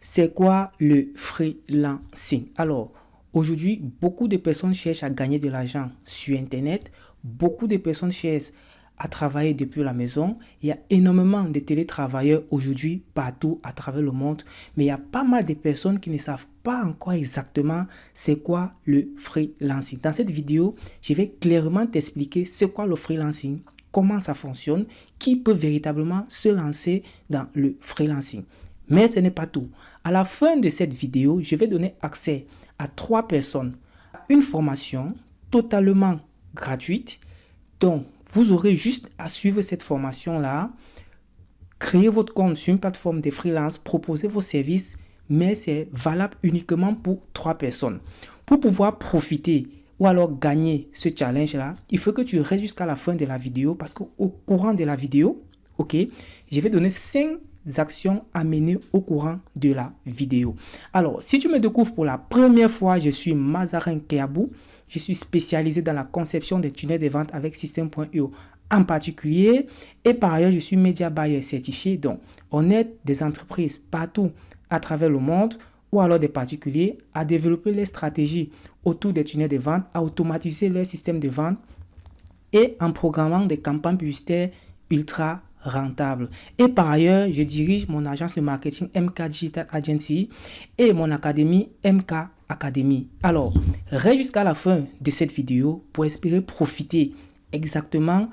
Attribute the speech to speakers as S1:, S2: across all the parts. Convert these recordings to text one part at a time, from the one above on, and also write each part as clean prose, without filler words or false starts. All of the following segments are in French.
S1: C'est quoi le freelancing? Alors, aujourd'hui, beaucoup de personnes cherchent à gagner de l'argent sur Internet. Beaucoup de personnes cherchent à travailler depuis la maison. Il y a énormément de télétravailleurs aujourd'hui partout à travers le monde. Mais il y a pas mal de personnes qui ne savent pas encore exactement c'est quoi le freelancing. Dans cette vidéo, je vais clairement t'expliquer c'est quoi le freelancing, comment ça fonctionne, qui peut véritablement se lancer dans le freelancing. Mais ce n'est pas tout. À la fin de cette vidéo, je vais donner accès à 3 personnes à une formation totalement gratuite. Donc, vous aurez juste à suivre cette formation-là, créer votre compte sur une plateforme de freelance, proposer vos services, mais c'est valable uniquement pour 3 personnes. Pour pouvoir profiter ou alors gagner ce challenge-là, il faut que tu restes jusqu'à la fin de la vidéo parce qu'au courant de la vidéo, je vais donner 5 actions à mener au courant de la vidéo. Alors, si tu me découvres pour la première fois, je suis Mazarin Keabou. Je suis spécialisé dans la conception des tunnels de vente avec System.io en particulier. Et par ailleurs, je suis Media Buyer certifié. Donc, on aide des entreprises partout à travers le monde ou alors des particuliers à développer les stratégies autour des tunnels de vente, à automatiser leur système de vente et en programmant des campagnes publicitaires ultra rentable. Et par ailleurs, je dirige mon agence de marketing MK Digital Agency et mon académie MK Academy. Alors, reste jusqu'à la fin de cette vidéo pour espérer profiter exactement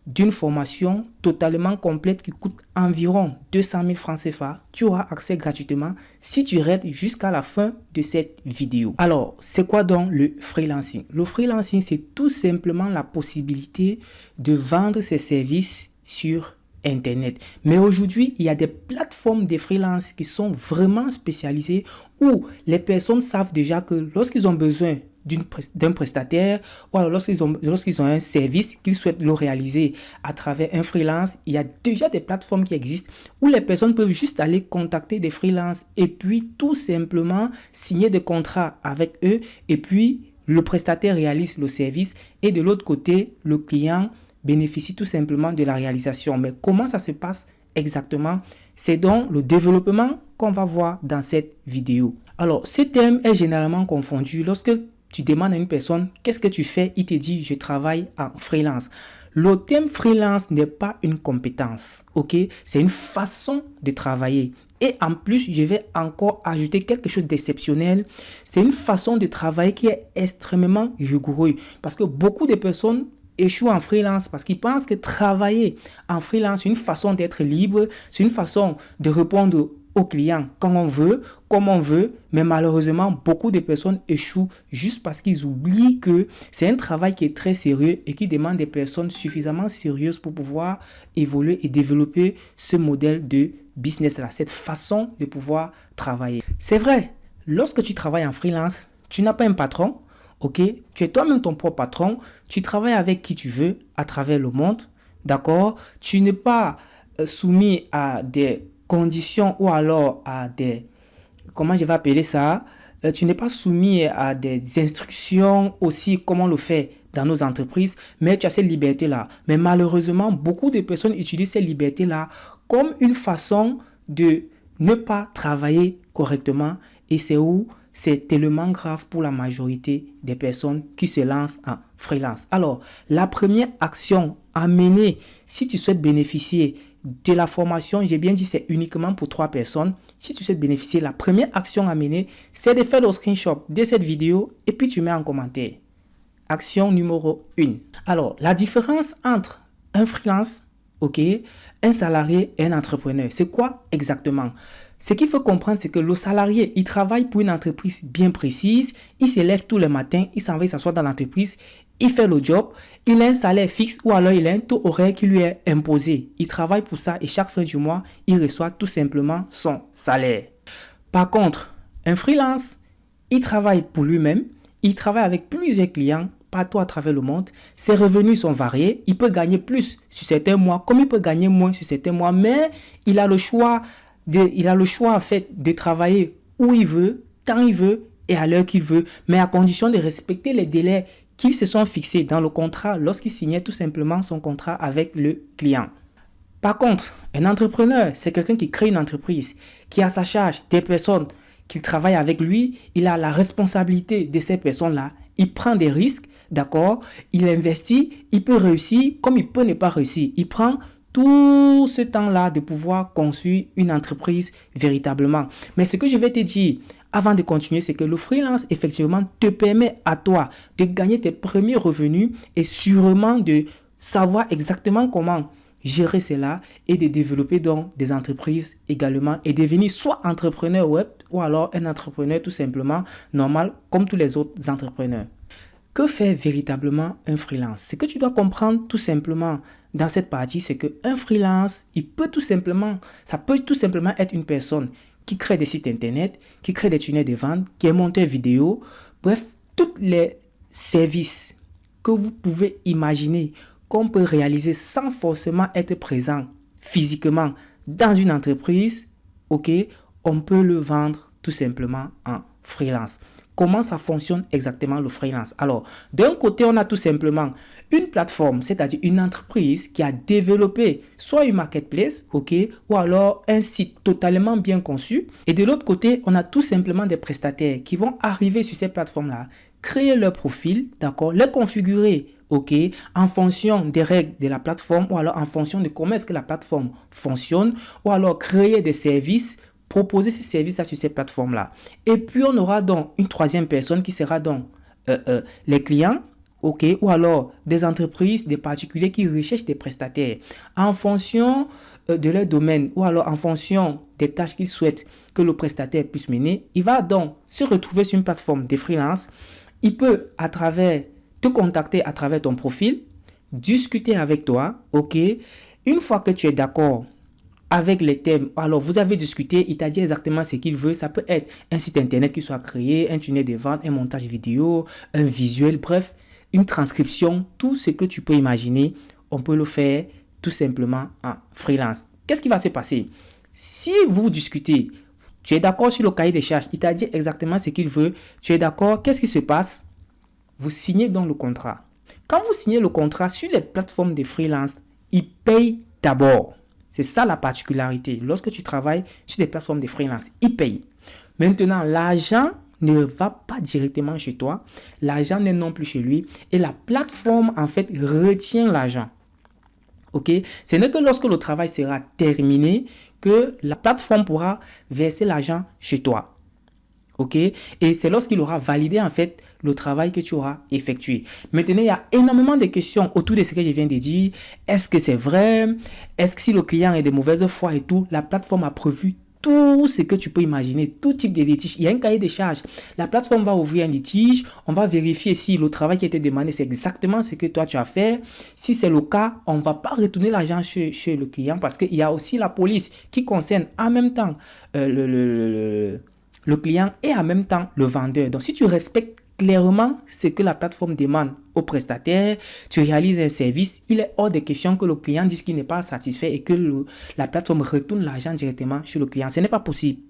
S1: d'une formation totalement complète qui coûte environ 200 000 francs CFA. Tu auras accès gratuitement si tu restes jusqu'à la fin de cette vidéo. Alors, c'est quoi donc le freelancing? Le freelancing, c'est tout simplement la possibilité de vendre ses services sur Internet. Mais aujourd'hui, il y a des plateformes de freelance qui sont vraiment spécialisées où les personnes savent déjà que lorsqu'ils ont besoin d'un prestataire ou alors lorsqu'ils ont un service qu'ils souhaitent le réaliser à travers un freelance, il y a déjà des plateformes qui existent où les personnes peuvent juste aller contacter des freelances et puis tout simplement signer des contrats avec eux et puis le prestataire réalise le service et de l'autre côté, le client bénéficie tout simplement de la réalisation. Mais comment ça se passe exactement? C'est donc le développement qu'on va voir dans cette vidéo. Alors, ce thème est généralement confondu lorsque tu demandes à une personne qu'est-ce que tu fais, il te dit je travaille en freelance. Le thème freelance n'est pas une compétence, c'est une façon de travailler. Et en plus, je vais encore ajouter quelque chose d'exceptionnel. C'est une façon de travailler qui est extrêmement rigoureuse parce que beaucoup de personnes échouent en freelance parce qu'ils pensent que travailler en freelance, c'est une façon d'être libre, c'est une façon de répondre aux clients quand on veut, comme on veut, mais malheureusement, beaucoup de personnes échouent juste parce qu'ils oublient que c'est un travail qui est très sérieux et qui demande des personnes suffisamment sérieuses pour pouvoir évoluer et développer ce modèle de business-là, cette façon de pouvoir travailler. C'est vrai, lorsque tu travailles en freelance, tu n'as pas un patron, tu es toi-même ton propre patron, tu travailles avec qui tu veux à travers le monde, d'accord? Tu n'es pas soumis à des conditions ou alors à des, comment je vais appeler ça? Tu n'es pas soumis à des instructions aussi comme on le fait dans nos entreprises, mais tu as cette liberté-là. Mais malheureusement, beaucoup de personnes utilisent cette liberté-là comme une façon de ne pas travailler correctement et c'est où c'est tellement grave pour la majorité des personnes qui se lancent en freelance. Alors, la première action à mener si tu souhaites bénéficier de la formation, j'ai bien dit c'est uniquement pour 3 personnes. Si tu souhaites bénéficier, la première action à mener, c'est de faire le screenshot de cette vidéo et puis tu mets en commentaire. Action numéro 1. Alors, la différence entre un freelance, un salarié et un entrepreneur, c'est quoi exactement? Ce qu'il faut comprendre, c'est que le salarié, il travaille pour une entreprise bien précise. Il se lève tous les matins, il s'en va s'asseoir dans l'entreprise, il fait le job, il a un salaire fixe ou alors il a un taux horaire qui lui est imposé. Il travaille pour ça et chaque fin du mois, il reçoit tout simplement son salaire. Par contre, un freelance, il travaille pour lui-même, il travaille avec plusieurs clients partout à travers le monde. Ses revenus sont variés. Il peut gagner plus sur certains mois, comme il peut gagner moins sur certains mois, mais il a le choix en fait de travailler où il veut, quand il veut et à l'heure qu'il veut, mais à condition de respecter les délais qu'ils se sont fixés dans le contrat lorsqu'il signait tout simplement son contrat avec le client. Par contre, un entrepreneur, c'est quelqu'un qui crée une entreprise, qui a à sa charge des personnes qui travaillent avec lui. Il a la responsabilité de ces personnes-là. Il prend des risques, d'accord? Il investit, il peut réussir comme il peut ne pas réussir. Il prend tout ce temps-là de pouvoir construire une entreprise véritablement. Mais ce que je vais te dire avant de continuer, c'est que le freelance, effectivement, te permet à toi de gagner tes premiers revenus et sûrement de savoir exactement comment gérer cela et de développer donc des entreprises également et devenir soit entrepreneur web ou alors un entrepreneur tout simplement normal comme tous les autres entrepreneurs. Que fait véritablement un freelance? Ce que tu dois comprendre tout simplement dans cette partie, c'est qu'un freelance, ça peut tout simplement être une personne qui crée des sites internet, qui crée des tunnels de vente, qui est monteur vidéo, bref, tous les services que vous pouvez imaginer qu'on peut réaliser sans forcément être présent physiquement dans une entreprise, ok, on peut le vendre tout simplement en freelance. Comment ça fonctionne exactement le freelance? Alors, d'un côté, on a tout simplement une plateforme, c'est-à-dire une entreprise qui a développé soit une marketplace, ok, ou alors un site totalement bien conçu. Et de l'autre côté, on a tout simplement des prestataires qui vont arriver sur ces plateformes-là, créer leur profil, d'accord, les configurer, ok, en fonction des règles de la plateforme ou alors en fonction de comment est-ce que la plateforme fonctionne, ou alors créer des services, proposer ces services-là sur ces plateformes-là. Et puis, on aura donc une troisième personne qui sera donc les clients, ok, ou alors des entreprises, des particuliers qui recherchent des prestataires en fonction de leur domaine ou alors en fonction des tâches qu'ils souhaitent que le prestataire puisse mener. Il va donc se retrouver sur une plateforme de freelance. Il peut te contacter à travers ton profil, discuter avec toi, ok. Une fois que tu es d'accord avec les thèmes, alors vous avez discuté, il t'a dit exactement ce qu'il veut. Ça peut être un site internet qui soit créé, un tunnel de vente, un montage vidéo, un visuel, bref, une transcription, tout ce que tu peux imaginer, on peut le faire tout simplement en freelance. Qu'est-ce qui va se passer? Si vous discutez, tu es d'accord sur le cahier des charges, il t'a dit exactement ce qu'il veut, tu es d'accord, qu'est-ce qui se passe? Vous signez donc le contrat. Quand vous signez le contrat sur les plateformes de freelance, ils payent d'abord. C'est ça la particularité. Lorsque tu travailles sur des plateformes de freelance, ils payent. Maintenant, l'argent ne va pas directement chez toi. L'argent n'est non plus chez lui. Et la plateforme, en fait, retient l'argent. Ok? Ce n'est que lorsque le travail sera terminé que la plateforme pourra verser l'argent chez toi. Ok? Et c'est lorsqu'il aura validé en fait le travail que tu auras effectué. Maintenant, il y a énormément de questions autour de ce que je viens de dire. Est-ce que c'est vrai? Est-ce que si le client est de mauvaise foi et tout, la plateforme a prévu tout ce que tu peux imaginer, tout type de litige. Il y a un cahier de charges. La plateforme va ouvrir un litige. On va vérifier si le travail qui a été demandé, c'est exactement ce que toi tu as fait. Si c'est le cas, on ne va pas retourner l'argent chez le client parce qu'il y a aussi la police qui concerne en même temps le client et en même temps le vendeur. Donc, si tu respectes clairement ce que la plateforme demande au prestataire, tu réalises un service, il est hors de question que le client dise qu'il n'est pas satisfait et que la plateforme retourne l'argent directement chez le client. Ce n'est pas possible.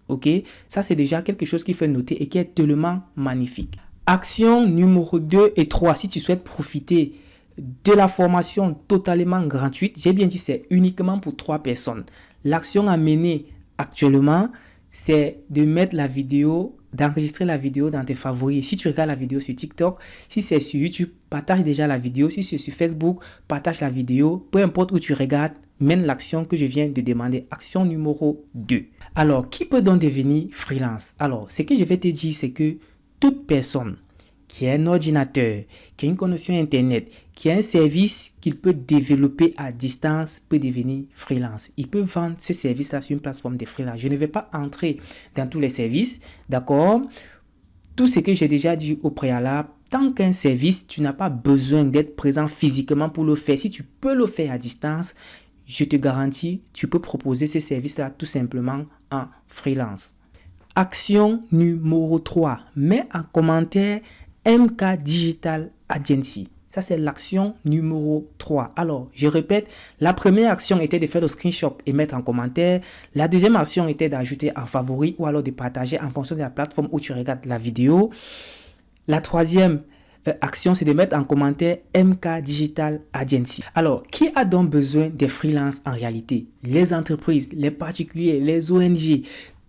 S1: Ok? Ça, c'est déjà quelque chose qu'il faut noter et qui est tellement magnifique. Action numéro 2 et 3, si tu souhaites profiter de la formation totalement gratuite, j'ai bien dit c'est uniquement pour 3 personnes. L'action à mener actuellement, c'est de mettre la vidéo, d'enregistrer la vidéo dans tes favoris. Si tu regardes la vidéo sur TikTok, si c'est sur YouTube, partage déjà la vidéo. Si c'est sur Facebook, partage la vidéo. Peu importe où tu regardes, mène l'action que je viens de demander. Action numéro 2. Alors, qui peut donc devenir freelance? Alors, ce que je vais te dire, c'est que toute personne qui a un ordinateur, qui a une connexion Internet, qui a un service qu'il peut développer à distance, peut devenir freelance. Il peut vendre ce service-là sur une plateforme de freelance. Je ne vais pas entrer dans tous les services, d'accord? Tout ce que j'ai déjà dit au préalable, tant qu'un service, tu n'as pas besoin d'être présent physiquement pour le faire. Si tu peux le faire à distance, je te garantis, tu peux proposer ce service-là tout simplement en freelance. Action numéro 3. Mets en commentaire MK Digital Agency. Ça, c'est l'action numéro 3. Alors, je répète, la première action était de faire le screenshot et mettre en commentaire. La deuxième action était d'ajouter en favori ou alors de partager en fonction de la plateforme où tu regardes la vidéo. La troisième action, c'est de mettre en commentaire MK Digital Agency. Alors, qui a donc besoin des freelances en réalité? Les entreprises, les particuliers, les ONG,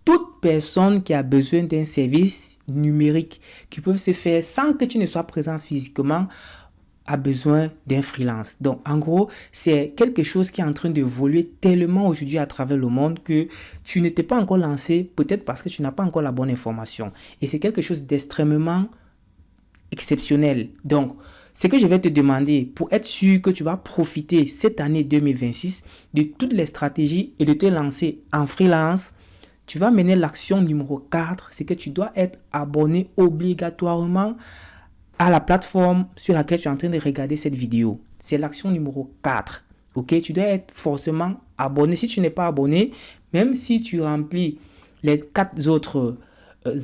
S1: toute personne qui a besoin d'un service numérique qui peut se faire sans que tu ne sois présent physiquement a besoin d'un freelance. Donc, en gros, c'est quelque chose qui est en train d'évoluer tellement aujourd'hui à travers le monde que tu ne t'es pas encore lancé, peut-être parce que tu n'as pas encore la bonne information. Et c'est quelque chose d'extrêmement exceptionnel. Donc, ce que je vais te demander pour être sûr que tu vas profiter cette année 2026 de toutes les stratégies et de te lancer en freelance, tu vas mener l'action numéro 4, c'est que tu dois être abonné obligatoirement à la plateforme sur laquelle tu es en train de regarder cette vidéo. C'est l'action numéro 4. Ok, tu dois être forcément abonné. Si tu n'es pas abonné, même si tu remplis les 4 autres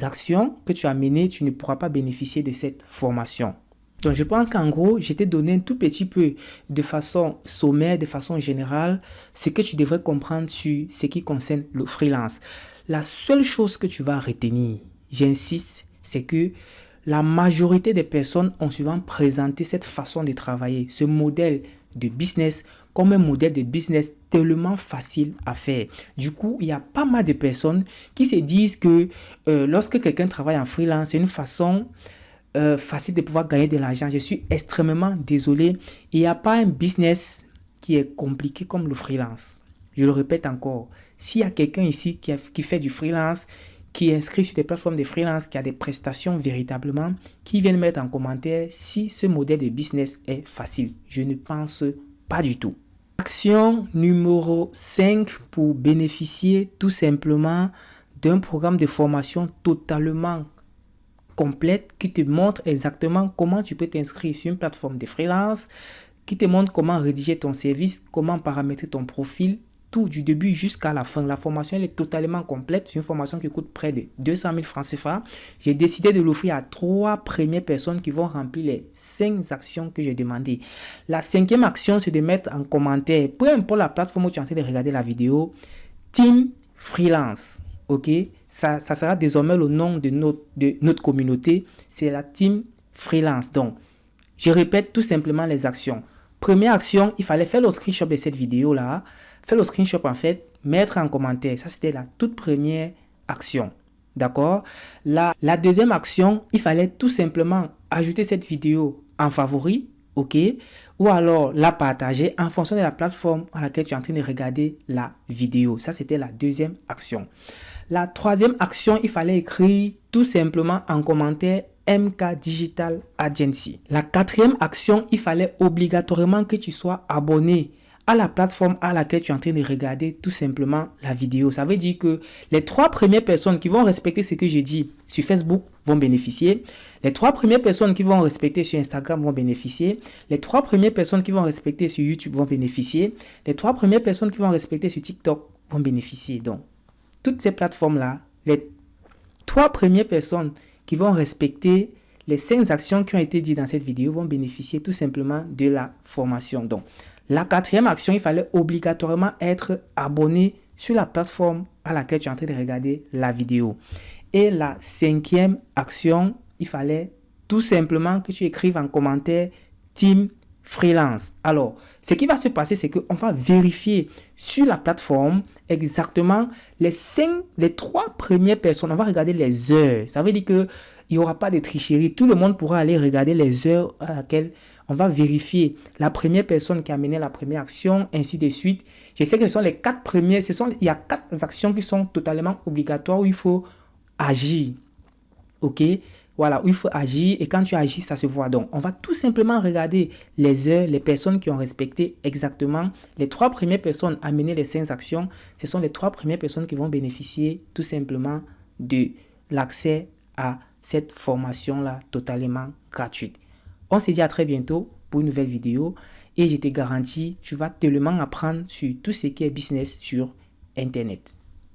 S1: actions que tu as menées, tu ne pourras pas bénéficier de cette formation. Donc, je pense qu'en gros, je t'ai donné un tout petit peu de façon sommaire, de façon générale, ce que tu devrais comprendre sur ce qui concerne le freelance. La seule chose que tu vas retenir, j'insiste, c'est que la majorité des personnes ont souvent présenté cette façon de travailler, ce modèle de business comme un modèle de business tellement facile à faire. Du coup, il y a pas mal de personnes qui se disent que lorsque quelqu'un travaille en freelance, c'est une façon facile de pouvoir gagner de l'argent. Je suis extrêmement désolé. Il n'y a pas un business qui est compliqué comme le freelance. Je le répète encore. S'il y a quelqu'un ici qui fait du freelance, qui est inscrit sur des plateformes de freelance, qui a des prestations véritablement, qui viennent mettre en commentaire si ce modèle de business est facile. Je ne pense pas du tout. Action numéro 5 pour bénéficier tout simplement d'un programme de formation totalement complète qui te montre exactement comment tu peux t'inscrire sur une plateforme de freelance, qui te montre comment rédiger ton service, comment paramétrer ton profil, tout du début jusqu'à la fin. La formation elle est totalement complète. C'est une formation qui coûte près de 200 000 francs CFA. J'ai décidé de l'offrir à 3 premières personnes qui vont remplir les 5 actions que j'ai demandées. La 5e action, c'est de mettre en commentaire, peu importe la plateforme où tu es en train de regarder la vidéo, Team Freelance. Ok, ça sera désormais le nom de notre communauté. C'est la Team Freelance. Donc, je répète tout simplement les actions. Première action, il fallait faire le screenshot de cette vidéo-là. Faire le screenshot en fait, mettre en commentaire. Ça, c'était la toute première action. D'accord? La deuxième action, il fallait tout simplement ajouter cette vidéo en favori. Ok? Ou alors la partager en fonction de la plateforme à laquelle tu es en train de regarder la vidéo. Ça, c'était la deuxième action. La troisième action, il fallait écrire tout simplement en commentaire MK Digital Agency. La 4e action, il fallait obligatoirement que tu sois abonné à la plateforme à laquelle tu es en train de regarder tout simplement la vidéo. Ça veut dire que les 3 premières personnes qui vont respecter ce que j'ai dit sur Facebook vont bénéficier. Les 3 premières personnes qui vont respecter sur Instagram vont bénéficier. Les 3 premières personnes qui vont respecter sur YouTube vont bénéficier. Les 3 premières personnes qui vont respecter sur TikTok vont bénéficier. Donc, toutes ces plateformes-là, les 3 premières personnes qui vont respecter les 5 actions qui ont été dites dans cette vidéo vont bénéficier tout simplement de la formation. Donc, la 4e action, il fallait obligatoirement être abonné sur la plateforme à laquelle tu es en train de regarder la vidéo. Et la 5e action, il fallait tout simplement que tu écrives en commentaire Team Freelance. Alors, ce qui va se passer, c'est qu'on va vérifier sur la plateforme exactement les 3 premières personnes. On va regarder les heures. Ça veut dire qu'il n'y aura pas de tricherie. Tout le monde pourra aller regarder les heures à laquelle on va vérifier la première personne qui a mené la première action, ainsi de suite. Je sais que ce sont les 4 premières. Il y a 4 actions qui sont totalement obligatoires où il faut agir. Ok? Voilà, où il faut agir et quand tu agis, ça se voit. Donc, on va tout simplement regarder les heures, les personnes qui ont respecté exactement. Les 3 premières personnes à mener les 5 actions, ce sont les 3 premières personnes qui vont bénéficier tout simplement de l'accès à cette formation-là totalement gratuite. On se dit à très bientôt pour une nouvelle vidéo et je te garantis, tu vas tellement apprendre sur tout ce qui est business sur Internet.